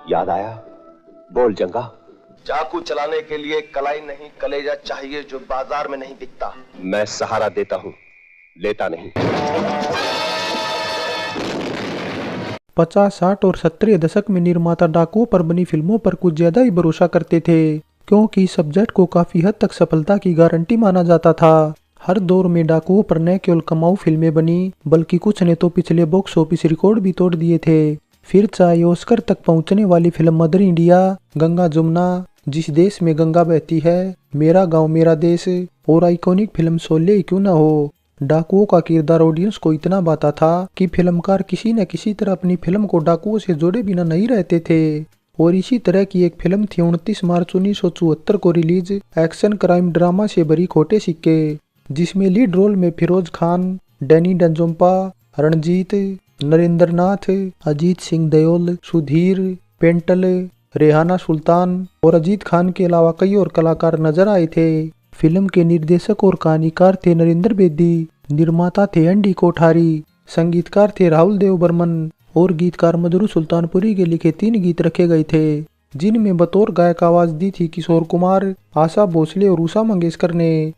याद आया? बोल जंगा। चाकू चलाने के लिए कलाई नहीं कलेजा चाहिए जो बाजार में नहीं बिकता। मैं सहारा देता हूँ, लेता नहीं। 50, 60 और 70 दशक में निर्माता डाकुओं पर बनी फिल्मों पर कुछ ज्यादा ही भरोसा करते थे, क्योंकि इस सब्जेक्ट को काफी हद तक सफलता की गारंटी माना जाता था। हर दौर में डाकुओं पर न केवल कमाऊ फिल्में बनी, बल्कि कुछ ने तो पिछले बॉक्स ऑफिस रिकॉर्ड भी तोड़ दिए थे। फिर चाहे ऑस्कर तक पहुंचने वाली film mother India, Ganga Jamuna, जिस देश में गंगा बहती है, मेरा गांव मेरा देश और आइकॉनिक फिल्म शोले ही क्यों न हो, डाकुओं का किरदार ऑडियंस को इतना भाता था कि फिल्मकार किसी न किसी तरह अपनी फिल्म को डाकुओं से जोड़े बिना नहीं रहते थे। और इसी तरह की एक फिल्म थी 29 मार्च 1974 को रिलीज एक्शन क्राइम ड्रामा से भरी खोटे सिक्के, जिसमें लीड रोल में फिरोज खान, डैनी डेंजोंपा, रणजीत, नरेंद्र नाथ, अजीत सिंह देओल, सुधीर, पेंटल, रेहाना सुल्तान और अजीत खान के अलावा कई और कलाकार नजर आए थे। फिल्म के निर्देशक और कहानीकार थे नरेंद्र बेदी, निर्माता थे एनडी कोठारी, संगीतकार थे राहुल देव बर्मन और गीतकार मजरू सुल्तानपुरी के लिखे 3 गीत रखे गए थे, जिनमें बतौर गायक आवाज दी थी किशोर कुमार, आशा भोसले और उषा मंगेशकर ने।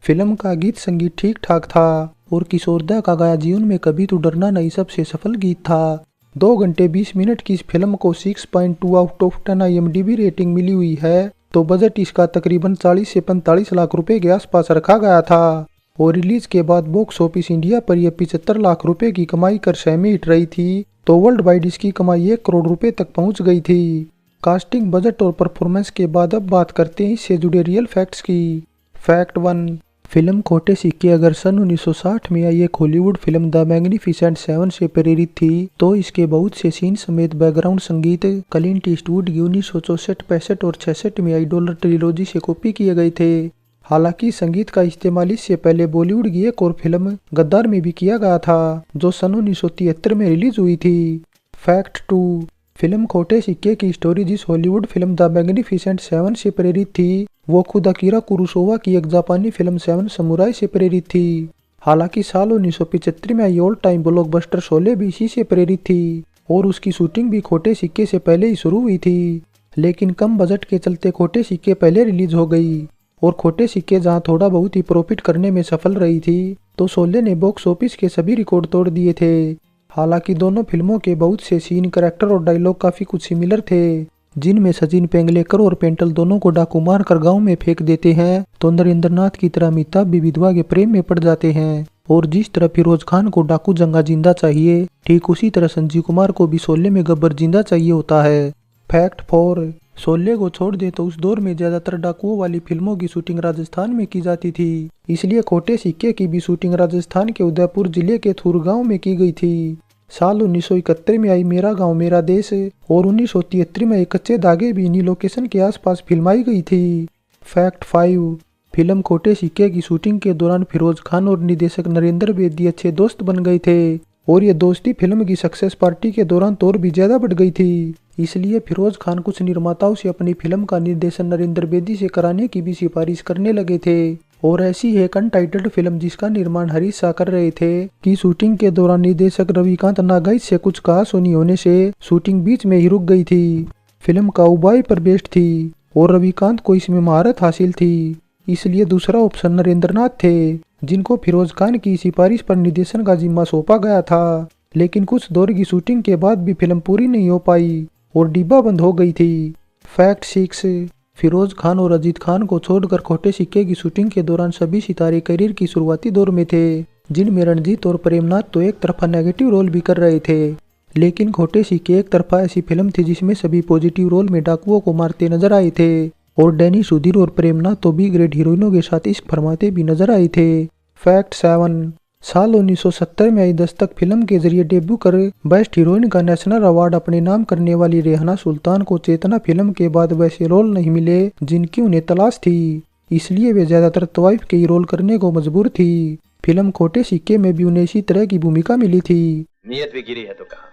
फिल्म का गीत संगीत ठीक ठाक था और किशोरदा का गाया जीवन में कभी तो डरना नहीं सबसे सफल गीत था। 2 घंटे 20 मिनट की इस फिल्म को 6.2 आउट ऑफ 10 IMDb रेटिंग मिली हुई है, तो बजट इसका तकरीबन 40 से 45 लाख रुपए के आसपास रखा गया था और रिलीज के बाद बॉक्स ऑफिस इंडिया पर यह 75 लाख रुपए की कमाई कर सेमी हिट रही थी, तो वर्ल्ड वाइड इसकी कमाई 1 करोड़ रुपए तक पहुंच गई थी। कास्टिंग, बजट और परफॉर्मेंस के बाद अब बात करते हैं इससे जुड़े रियल फैक्ट्स की। फैक्ट 1, फिल्म खोटे सिक्के अगर सन 1960 में आई एक हॉलीवुड फिल्म द मैग्निफिसेंट 7 से प्रेरित थी, तो इसके बहुत से सीन समेत बैकग्राउंड संगीत क्लिंट ईस्टवुड की 1964, 65 और 66 में आई डॉलर ट्रिलॉजी से कॉपी किए गए थे। हालांकि संगीत का इस्तेमाल इससे पहले बॉलीवुड की एक और फिल्म गद्दार में भी किया गया था, जो सन 1973 में रिलीज हुई थी। फैक्ट 2, फिल्म खोटे सिक्के की स्टोरी जिस हॉलीवुड फिल्म द मैग्निफिसेंट 7 से प्रेरित थी, वो खुद अकीरा कुरोसावा की एक जापानी फिल्म 7 समुराई से प्रेरित थी। हालांकि साल 1975 में आई ऑल टाइम ब्लॉकबस्टर शोले भी इसी से प्रेरित थी और उसकी शूटिंग भी खोटे सिक्के से पहले ही शुरू हुई थी, लेकिन कम बजट के चलते खोटे सिक्के पहले रिलीज हो गई और खोटे सिक्के जहां थोड़ा बहुत ही प्रॉफिट करने में सफल रही थी, तो शोले ने बॉक्स ऑफिस के सभी रिकॉर्ड तोड़ दिए थे। हालांकि दोनों फिल्मों के बहुत से सीन, कैरेक्टर और डायलॉग काफी कुछ सिमिलर थे, जिनमें सचिन पेंगलेकर और पेंटल दोनों को डाकू मार कर गाँव में फेंक देते हैं, तो नरेंद्र नाथ की तरह अमिताभ भी विधवा के प्रेम में पड़ जाते हैं। और जिस तरह फिरोज खान को डाकू जंगा जिंदा चाहिए, ठीक उसी तरह संजीव कुमार को भी शोले में गब्बर जिंदा चाहिए होता है। फैक्ट 4, शोले को छोड़ दे तो उस दौर में ज्यादातर डाकुओं वाली फिल्मों की शूटिंग राजस्थान में की जाती थी, इसलिए खोटे सिक्के की भी शूटिंग राजस्थान के उदयपुर जिले के थूर गाँव में की गई थी। साल 1971 में आई मेरा गांव मेरा देश और 1973 में एक कच्चे धागे भी इन्हीं लोकेशन के आसपास फिल्माई गई थी। फैक्ट 5, फिल्म खोटे सिक्के की शूटिंग के दौरान फिरोज खान और निर्देशक नरेंद्र बेदी अच्छे दोस्त बन गए थे और ये दोस्ती फिल्म की सक्सेस पार्टी के दौरान तो और भी ज्यादा बढ़ गई थी। इसलिए फिरोज खान कुछ निर्माताओं से अपनी फिल्म का निर्देशन नरेंद्र बेदी से कराने की भी सिफारिश करने लगे थे और ऐसी एक अनटाइटल्ड फिल्म जिसका निर्माण हरीश शाह कर रहे थे कि शूटिंग के दौरान निर्देशक रविकांत नागाई से कुछ कहासुनी होने से शूटिंग बीच में ही रुक गई थी। फिल्म काउबॉय पर बेस्ड थी और रविकांत को इसमें महारत हासिल थी, इसलिए दूसरा ऑप्शन नरेंद्र नाथ थे, जिनको फिरोज खान की सिफारिश पर निर्देशन का जिम्मा सौंपा गया था। लेकिन कुछ दौर की शूटिंग के बाद भी फिल्म पूरी नहीं हो पाई और डिब्बा बंद हो गई थी। फैक्ट 6, फिरोज खान और अजीत खान को छोड़कर खोटे सिक्के की शूटिंग के दौरान सभी सितारे करियर की शुरुआती दौर में थे, जिनमें रणजीत और प्रेमनाथ तो एक तरफा नेगेटिव रोल भी कर रहे थे, लेकिन खोटे सिक्के एक तरफा ऐसी फिल्म थी जिसमें सभी पॉजिटिव रोल में डाकुओं को मारते नजर आए थे और डैनी, सुधीर और प्रेमनाथ तो बी ग्रेड हीरोइनों के साथ इश्क फरमाते भी नजर आए थे। फैक्ट 7, साल 1970 में आई दस्तक फिल्म के जरिए डेब्यू कर बेस्ट हीरोइन का नेशनल अवार्ड अपने नाम करने वाली रेहाना सुल्तान को चेतना फिल्म के बाद वैसे रोल नहीं मिले जिनकी उन्हें तलाश थी, इसलिए वे ज्यादातर तवाइफ के ही रोल करने को मजबूर थी। फिल्म खोटे सिक्के में भी उन्हें इसी तरह की भूमिका मिली थी। नियत भी गिरी है तो कहा,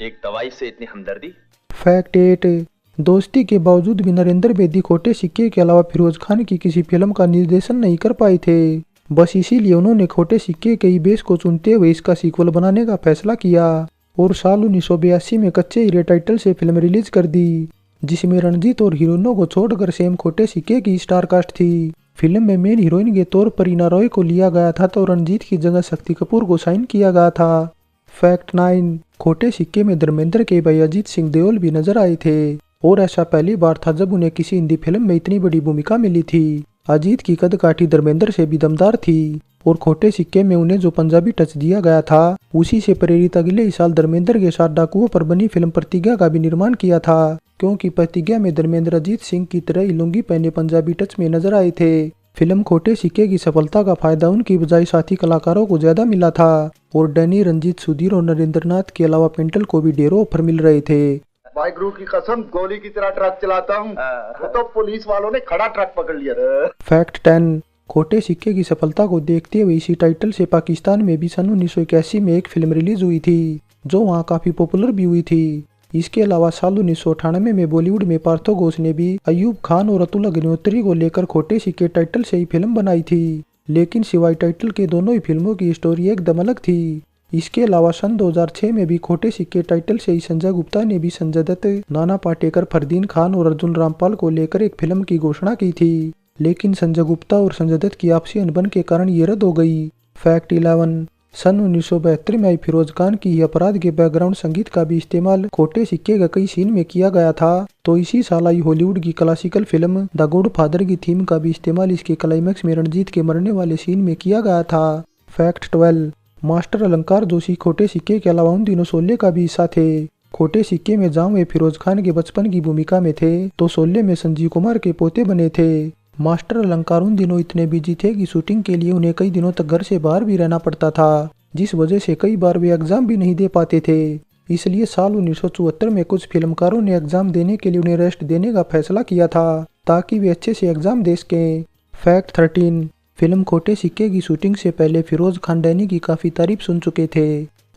एक दवाई से इतनी हमदर्दी। फैक्ट 8, दोस्ती के बावजूद भी नरेंद्र बेदी खोटे सिक्के के अलावा फिरोज खान की किसी फिल्म का निर्देशन नहीं कर पाए थे। बस इसीलिए उन्होंने खोटे सिक्के के ही बेस को चुनते हुए इसका सीक्वल बनाने का फैसला किया और साल 1982 में कच्चे हीरे टाइटल से फिल्म रिलीज कर दी, जिसमें रणजीत और हीरोइनों को छोड़कर सेम खोटे सिक्के की स्टार कास्ट थी। फिल्म में मेन हीरोइन के तौर पर रीना रॉय को लिया गया था तो रणजीत की जगह शक्ति कपूर को साइन किया गया था। फैक्ट 9, खोटे सिक्के में धर्मेंद्र के भाई अजीत सिंह देओल भी नजर आए थे और ऐसा पहली बार था जब उन्हें किसी हिंदी फिल्म में इतनी बड़ी भूमिका मिली थी। अजीत की कदकाठी धर्मेंद्र से भी दमदार थी और खोटे सिक्के में उन्हें जो पंजाबी टच दिया गया था उसी से प्रेरित अगले ही साल धर्मेंद्र के साथ डाकुओं पर बनी फिल्म प्रतिज्ञा का भी निर्माण किया था, क्योंकि प्रतिज्ञा में धर्मेंद्र अजीत सिंह की तरह ही लुंगी पहने पंजाबी टच में नजर आए थे। फिल्म खोटे सिक्के की सफलता का फायदा उनकी बजाय साथी कलाकारों को ज्यादा मिला था और डैनी, रंजीत, सुधीर और नरेंद्र नाथ के अलावा पेंटल को भी ढेरों ऑफर मिल रहे थे। वाहिगुरु की कसम, गोली की तरह ट्रक चलाता हूँ। वो तो पुलिस वालों ने खड़ा ट्रक पकड़ लिया। फैक्ट 10, खोटे सिक्के की सफलता को देखते हुए इसी टाइटल से पाकिस्तान में भी सन 1981 में एक फिल्म रिलीज हुई थी जो वहाँ काफी पॉपुलर भी हुई थी। इसके अलावा साल 1998 में बॉलीवुड में पार्थो घोष ने भी अयूब खान और अतुल अग्निहोत्री को लेकर खोटे सिक्के टाइटल से ही फिल्म बनाई थी, लेकिन सिवाय टाइटल के दोनों ही फिल्मों की स्टोरी एकदम अलग थी। इसके अलावा सन 2006 में भी खोटे सिक्के टाइटल से ही संजय गुप्ता ने भी संजय दत्त, नाना पाटेकर, फरदीन खान और अर्जुन रामपाल को लेकर एक फिल्म की घोषणा की थी, लेकिन संजय गुप्ता और संजय दत्त की आपसी अनबन के कारण ये रद्द हो गई। फैक्ट 11, सन 1972 में आई फिरोज खान की अपराध के बैकग्राउंड संगीत का भी इस्तेमाल खोटे सिक्के के कई सीन में किया गया था, तो इसी साल आई हॉलीवुड की classical film the God father की थीम का भी इस्तेमाल इसके क्लाइमैक्स में रणजीत के मरने वाले सीन में किया गया था। फैक्ट 12, मास्टर अलंकार जोशी खोटे सिक्के के अलावा उन दिनों शोले का भी हिस्सा थे। खोटे सिक्के में जहां वे फिरोज खान के बचपन की भूमिका में थे तो शोले में संजीव कुमार के पोते बने थे। मास्टर अलंकार उन दिनों इतने बिजी थे कि शूटिंग के लिए उन्हें कई दिनों तक घर से बाहर भी रहना पड़ता था, जिस वजह से कई बार वे एग्जाम भी नहीं दे पाते थे। इसलिए साल 1974 में कुछ फिल्मकारों ने एग्जाम देने के लिए उन्हें रेस्ट देने का फैसला किया था ताकि वे अच्छे से एग्जाम दे सकें। फैक्ट 13, फिल्म खोटे सिक्के की शूटिंग से पहले फिरोज खान डैनी की काफी तारीफ सुन चुके थे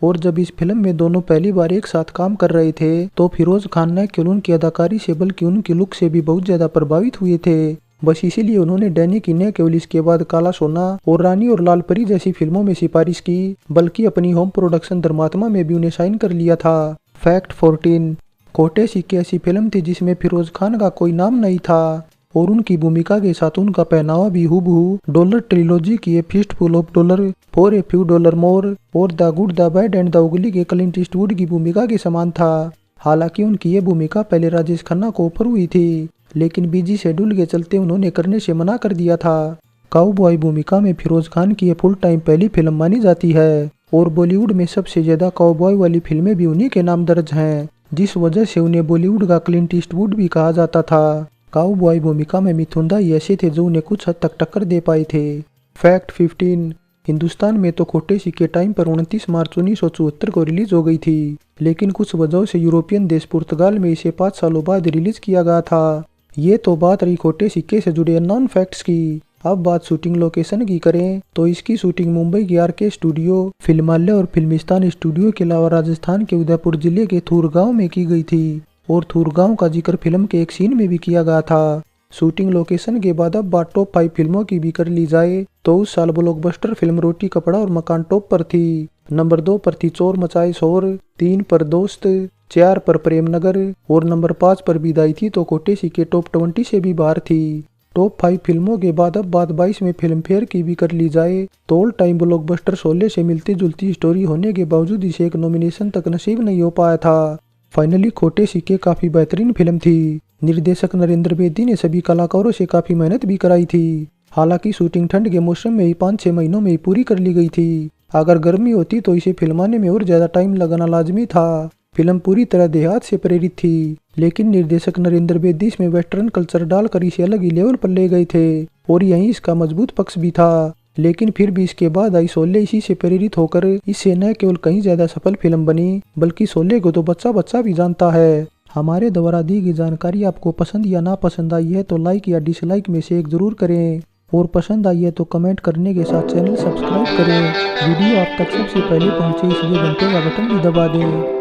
और जब इस फिल्म में दोनों पहली बार एक साथ काम कर रहे थे तो फिरोज खान न केवल उनकी अदाकारी से बल्कि उनकी लुक से भी बहुत ज्यादा प्रभावित हुए थे। बस इसीलिए उन्होंने डैनी की न केवल इसके बाद काला सोना और रानी और लाल परी जैसी फिल्मों में सिफारिश की बल्कि अपनी होम प्रोडक्शन धर्मात्मा में भी उन्हें साइन कर लिया था। फैक्ट 14, खोटे सिक्के ऐसी फिल्म थी जिसमें फिरोज खान का कोई नाम नहीं था और उनकी भूमिका के साथ उनका पहनावा भी हूबहू डॉलर ट्रिलॉजी की a fistful of dollar, for a few dollar more और the good the bad and the ugly के क्लिंट ईस्टवुड की भूमिका के समान था। हालांकि उनकी ये भूमिका पहले राजेश खन्ना को ऑफर हुई थी, लेकिन बिजी शेड्यूल के चलते उन्होंने करने से मना कर दिया था। काउबॉय भूमिका में फिरोज खान की ये फुल टाइम पहली फिल्म मानी जाती है और बॉलीवुड में सबसे ज्यादा काउबॉय वाली फिल्में भी उन्हीं के नाम दर्ज हैं, जिस वजह से उन्हें बॉलीवुड का क्लिंट ईस्टवुड भी कहा जाता था। काउबॉय भूमिका में मिथुन दा ऐसे थे जो उन्हें कुछ हद तक टक्कर दे पाए थे। फैक्ट 15, हिंदुस्तान में तो खोटे सिक्के टाइम पर 29 मार्च 1974 को रिलीज हो गई थी, लेकिन कुछ वजहों से यूरोपियन देश पुर्तगाल में इसे 5 सालों बाद रिलीज किया गया था। ये तो बात रही खोटे सिक्के से जुड़े नॉन फैक्ट्स की। अब बात शूटिंग लोकेशन की करें तो इसकी शूटिंग मुंबई के आरके स्टूडियो, फिल्मालय और फिल्मिस्तान स्टूडियो के अलावा राजस्थान के उदयपुर जिले के थूरगांव में की गई थी और थूरगांव का जिक्र फिल्म के एक सीन में भी किया गया था। शूटिंग लोकेशन के बाद अब बात टॉप 5 फिल्मों की भी कर ली जाए तो उस साल ब्लॉकबस्टर फिल्म रोटी कपड़ा और मकान टॉप पर थी। नंबर 2 पर थी चोर मचाए शोर, 3 पर दोस्त, 4 पर प्रेमनगर और नंबर 5 पर विदाई थी तो खोटे सिक्के टॉप 20 से भी बाहर थी। टॉप 5 फिल्मों के बाद अब बात 22 में फिल्म फेयर की भी कर ली जाए तो ऑल टाइम ब्लॉकबस्टर शोले से मिलती जुलती स्टोरी होने के बावजूद इसे एक नॉमिनेशन तक नसीब नहीं हो पाया था। फाइनली खोटे सिक्के काफी बेहतरीन फिल्म थी। निर्देशक नरेंद्र बेदी ने सभी कलाकारों से काफी मेहनत भी कराई थी। हालांकि शूटिंग ठंड के मौसम में ही 5-6 महीनों में ही पूरी कर ली गई थी। अगर गर्मी होती तो इसे फिल्माने में और ज्यादा टाइम लगाना लाजमी था। फिल्म पूरी तरह देहात से प्रेरित थी, लेकिन निर्देशक नरेंद्र बेदी इसमें वेस्टर्न कल्चर डालकर इसे अलग ही लेवल पर ले गए थे और यही इसका मजबूत पक्ष भी था। लेकिन फिर भी इसके बाद आई शोले इसी से प्रेरित होकर इससे न केवल कहीं ज्यादा सफल फिल्म बनी बल्कि शोले को तो बच्चा बच्चा भी जानता है। हमारे द्वारा दी गई जानकारी आपको पसंद या ना पसंद आई है तो लाइक या डिसलाइक में से एक जरूर करें और पसंद आई है तो कमेंट करने के साथ चैनल सब्सक्राइब करें। वीडियो आप तक सबसे पहले पहुंचे इसलिए घंटे का बटन भी दबा दें।